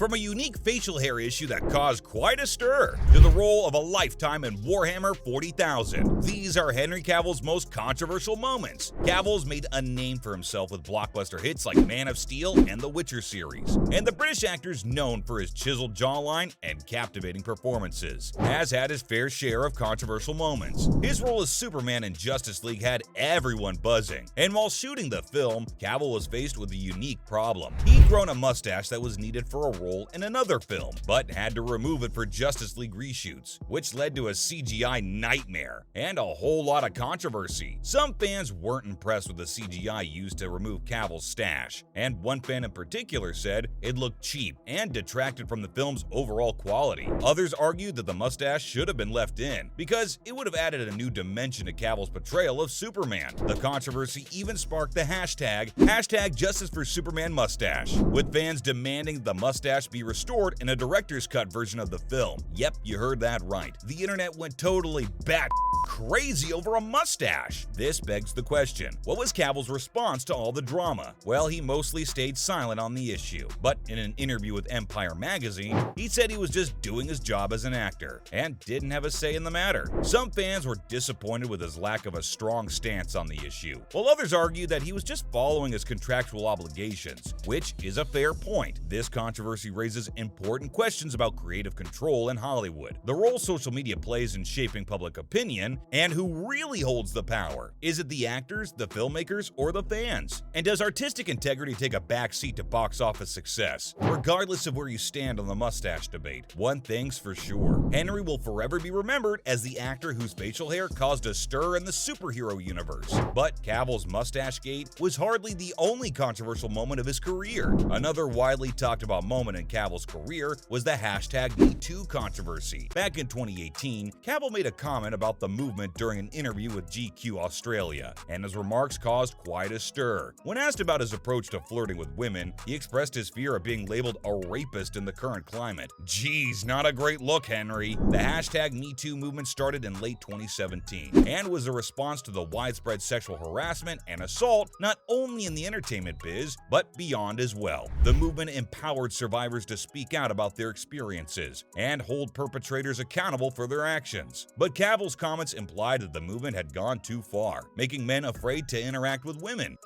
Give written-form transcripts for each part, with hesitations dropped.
From a unique facial hair issue that caused quite a stir, to the role of a lifetime in Warhammer 40,000, these are Henry Cavill's most controversial moments. Cavill's made a name for himself with blockbuster hits like Man of Steel and The Witcher series, and the British actor's known for his chiseled jawline and captivating performances, has had his fair share of controversial moments. His role as Superman in Justice League had everyone buzzing, and while shooting the film, Cavill was faced with a unique problem. He'd grown a mustache that was needed for a role in another film, but had to remove it for Justice League reshoots, which led to a CGI nightmare and a whole lot of controversy. Some fans weren't impressed with the CGI used to remove Cavill's stash, and one fan in particular said it looked cheap and detracted from the film's overall quality. Others argued that the mustache should have been left in because it would have added a new dimension to Cavill's portrayal of Superman. The controversy even sparked the hashtag #JusticeForSupermanMustache, with fans demanding the mustache be restored in a director's cut version of the film. Yep, you heard that right. The internet went totally crazy over a mustache. This begs the question, what was Cavill's response to all the drama? Well, he mostly stayed silent on the issue, but in an interview with Empire magazine, he said he was just doing his job as an actor and didn't have a say in the matter. Some fans were disappointed with his lack of a strong stance on the issue, while others argued that he was just following his contractual obligations, which is a fair point. This controversy raises important questions about creative control in Hollywood, the role social media plays in shaping public opinion, and who really holds the power. Is it the actors, the filmmakers, or the fans? And does artistic integrity take a backseat to box office success? Regardless of where you stand on the mustache debate, one thing's for sure: Henry will forever be remembered as the actor whose facial hair caused a stir in the superhero universe. But Cavill's mustache gate was hardly the only controversial moment of his career. Another widely talked about moment in Cavill's career was the #MeToo controversy. Back in 2018, Cavill made a comment about the movement during an interview with GQ Australia, and his remarks caused quite a stir. When asked about his approach to flirting with women, he expressed his fear of being labeled a rapist in the current climate. Geez, not a great look, Henry. The #MeToo movement started in late 2017 and was a response to the widespread sexual harassment and assault not only in the entertainment biz, but beyond as well. The movement empowered survivors to speak out about their experiences and hold perpetrators accountable for their actions. But Cavill's comments implied that the movement had gone too far, making men afraid to interact with women.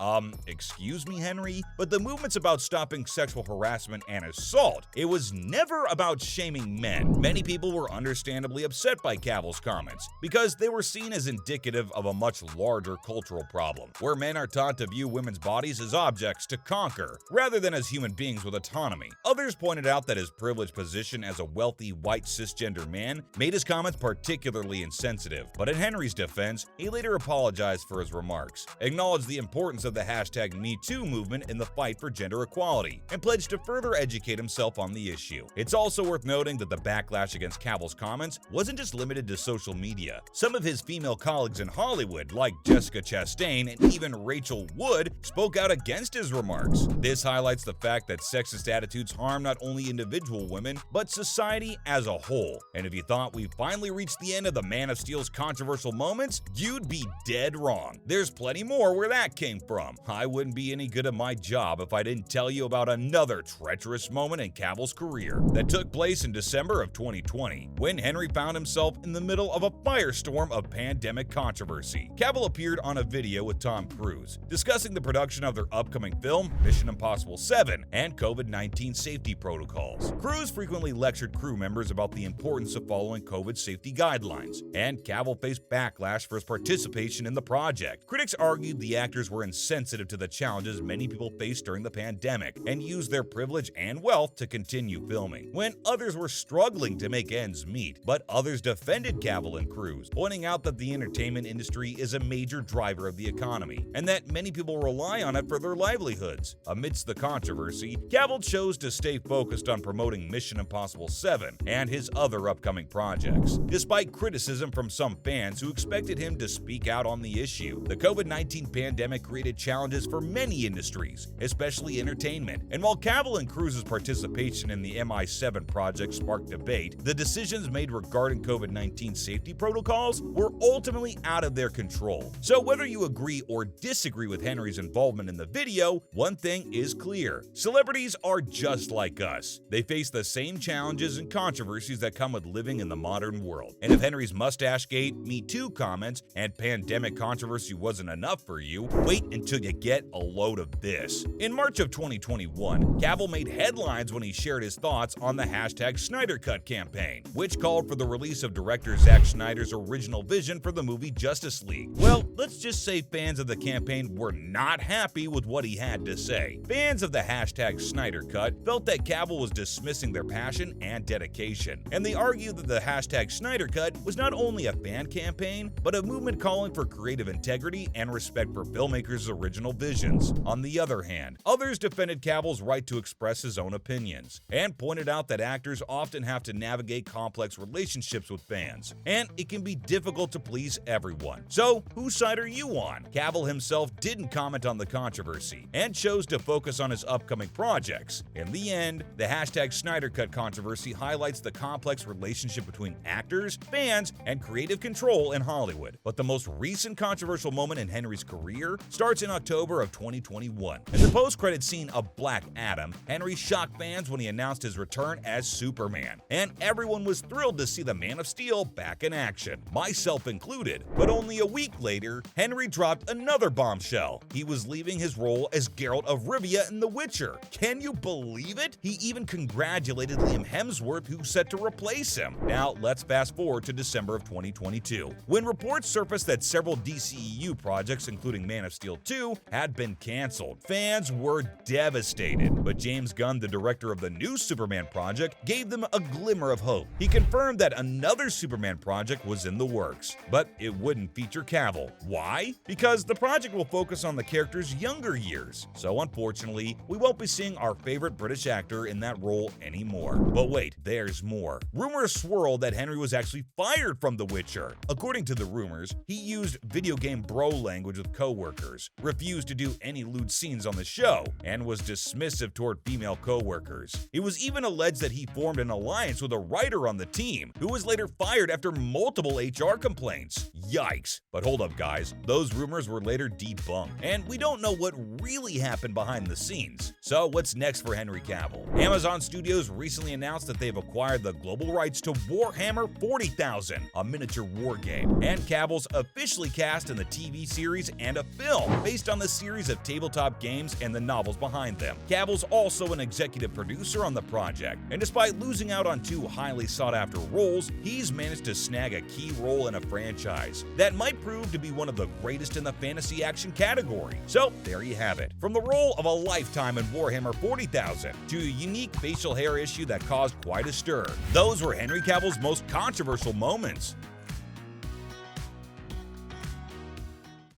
Excuse me, Henry? But the movement's about stopping sexual harassment and assault. It was never about shaming men. Many people were understandably upset by Cavill's comments because they were seen as indicative of a much larger cultural problem, where men are taught to view women's bodies as objects to conquer, rather than as human beings with autonomy. Others pointed out that his privileged position as a wealthy, white, cisgender man made his comments particularly insensitive, but in Henry's defense, he later apologized for his remarks, acknowledged the importance of the #MeToo movement in the fight for gender equality, and pledged to further educate himself on the issue. It's also worth noting that the backlash against Cavill's comments wasn't just limited to social media. Some of his female colleagues in Hollywood, like Jessica Chastain and even Rachel Wood, spoke out against his remarks. This highlights the fact that sexist attitudes harm not only individual women, but society as a whole. And if you thought we finally reached the end of the Man of Steel's controversial moments, you'd be dead wrong. There's plenty more where that came from. I wouldn't be any good at my job if I didn't tell you about another treacherous moment in Cavill's career that took place in December of 2020, when Henry found himself in the middle of a firestorm of pandemic controversy. Cavill appeared on a video with Tom Cruise, discussing the production of their upcoming film, Mission Impossible 7, and COVID-19 safety protocols. Cruise frequently lectured crew members about the importance of following COVID safety guidelines, and Cavill faced backlash for his participation in the project. Critics argued the actors were insensitive to the challenges many people faced during the pandemic and used their privilege and wealth to continue filming, when others were struggling to make ends meet. But others defended Cavill and Cruise, pointing out that the entertainment industry is a major driver of the economy and that many people rely on it for their livelihoods. Amidst the controversy, Cavill chose to stay focused on promoting Mission Impossible 7 and his other upcoming projects, despite criticism from some fans who expected him to speak out on the issue. The COVID-19 pandemic created challenges for many industries, especially entertainment, and while Cavill and Cruise's participation in the MI7 project sparked debate, the decisions made regarding COVID-19 safety protocols were ultimately out of their control. So whether you agree or disagree with Henry's involvement in the video, one thing is clear: celebrities are just like like us. They face the same challenges and controversies that come with living in the modern world. And if Henry's mustache gate, Me Too comments, and pandemic controversy wasn't enough for you, wait until you get a load of this. In March of 2021, Cavill made headlines when he shared his thoughts on the hashtag Snyder Cut campaign, which called for the release of director Zack Snyder's original vision for the movie Justice League. Well, let's just say fans of the campaign were not happy with what he had to say. Fans of the hashtag Snyder Cut felt that Cavill was dismissing their passion and dedication, and they argued that the hashtag Snyder Cut was not only a fan campaign, but a movement calling for creative integrity and respect for filmmakers' original visions. On the other hand, others defended Cavill's right to express his own opinions, and pointed out that actors often have to navigate complex relationships with fans, and it can be difficult to please everyone. So, whose side are you on? Cavill himself didn't comment on the controversy, and chose to focus on his upcoming projects. In the end, the hashtag Snyder Cut controversy highlights the complex relationship between actors, fans, and creative control in Hollywood. But the most recent controversial moment in Henry's career starts in October of 2021. In the post-credit scene of Black Adam, Henry shocked fans when he announced his return as Superman, and everyone was thrilled to see the Man of Steel back in action, myself included. But only a week later, Henry dropped another bombshell. He was leaving his role as Geralt of Rivia in The Witcher. Can you believe it? He even congratulated Liam Hemsworth, who's set to replace him. Now, let's fast forward to December of 2022, when reports surfaced that several DCEU projects, including Man of Steel 2, had been canceled. Fans were devastated, but James Gunn, the director of the new Superman project, gave them a glimmer of hope. He confirmed that another Superman project was in the works, but it wouldn't feature Cavill. Why? Because the project will focus on the character's younger years. So unfortunately, we won't be seeing our favorite British actor in that role anymore. But wait, there's more. Rumors swirl that Henry was actually fired from The Witcher. According to the rumors, he used video game bro language with co-workers, refused to do any lewd scenes on the show, and was dismissive toward female co-workers. It was even alleged that he formed an alliance with a writer on the team, who was later fired after multiple HR complaints. Yikes. But hold up, guys. Those rumors were later debunked, and we don't know what really happened behind the scenes. So what's next for Henry Cavill? Amazon Studios recently announced that they've acquired the global rights to Warhammer 40,000, a miniature war game, and Cavill's officially cast in the TV series and a film based on the series of tabletop games and the novels behind them. Cavill's also an executive producer on the project, and despite losing out on two highly sought-after roles, he's managed to snag a key role in a franchise that might prove to be one of the greatest in the fantasy action category. So there you have it. From the role of a lifetime in Warhammer 40,000 to a unique facial hair issue that caused quite a stir, those were Henry Cavill's most controversial moments.